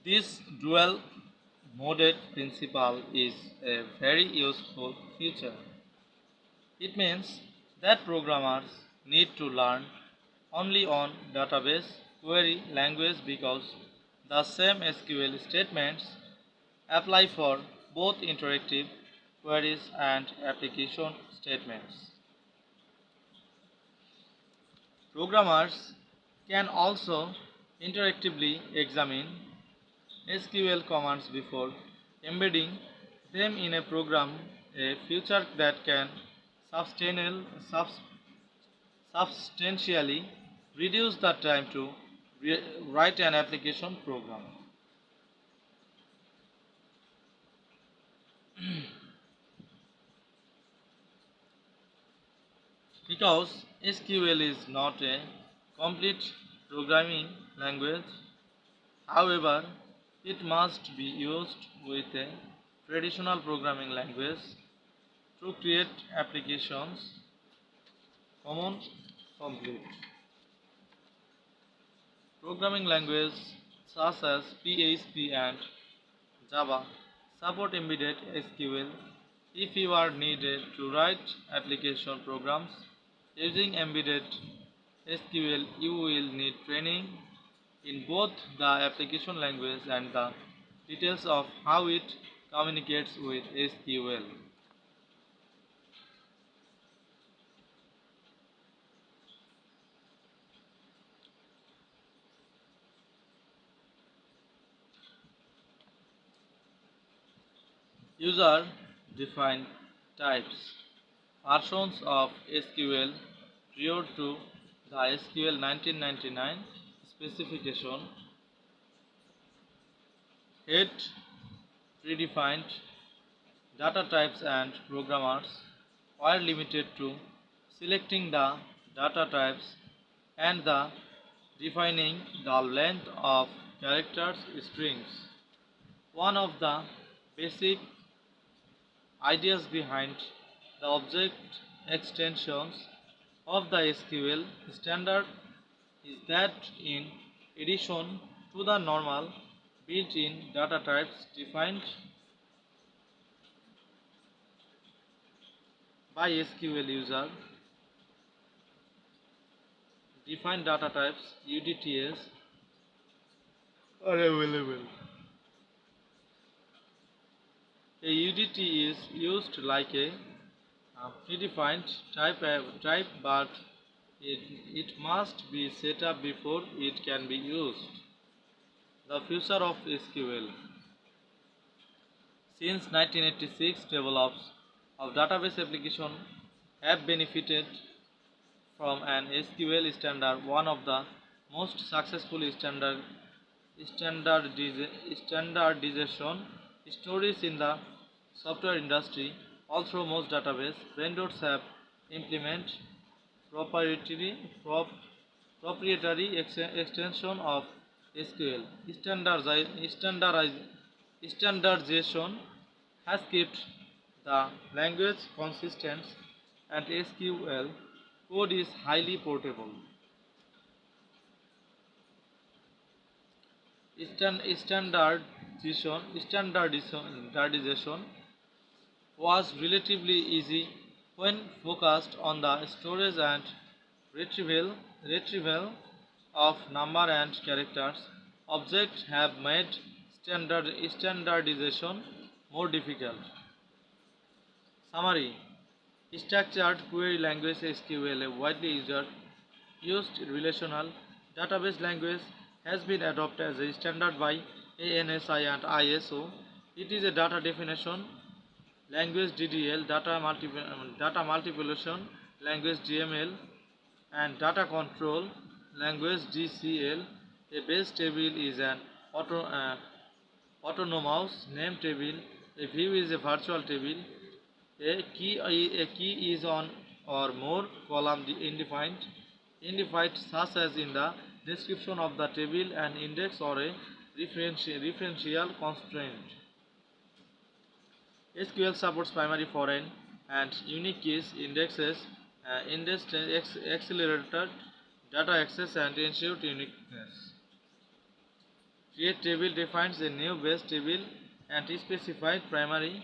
This dual moded principle is a very useful feature. It means that programmers need to learn only on database query language because the same SQL statements apply for both interactive queries and application statements. Programmers can also interactively examine SQL commands before embedding them in a program, a feature that can substantially reduce the time to write an application program. Because SQL is not a complete programming language, however, it must be used with a traditional programming language to create applications common complete. Programming languages such as PHP and Java support embedded SQL. If you are needed to write application programs using embedded SQL, you will need training in both the application language and the details of how it communicates with SQL. User defined types. Versions of SQL prior to the SQL 1999 specification had predefined data types and programmers were limited to selecting the data types and the defining the length of characters strings. One of the basic ideas behind the object extensions of the SQL standard is that in addition to the normal built-in data types defined by SQL user defined data types UDTs are available. A UDT is used like a predefined type but it must be set up before it can be used. The future of SQL. Since 1986, developers of database application have benefited from an SQL standard, one of the most successful standardization stories in the software industry. Although most database vendors have implemented proprietary, prop, proprietary extension of SQL, standardization has kept the language consistent and SQL code is highly portable. Standardization was relatively easy when focused on the storage and retrieval of number and characters. Objects have made standardization more difficult. Summary: structured query language SQL, a widely used relational database language, has been adopted as a standard by ANSI and ISO. It is a data definition language DDL, data multiplication language DML, and data control language DCL. A base table is an autonomous name table. A view is a virtual table. A key is on or more column indefined such as in the description of the table, an index or a referential constraint. SQL supports primary, foreign, and unique keys, indexes, accelerated data access, and ensured uniqueness. Create table defines a new base table and specified primary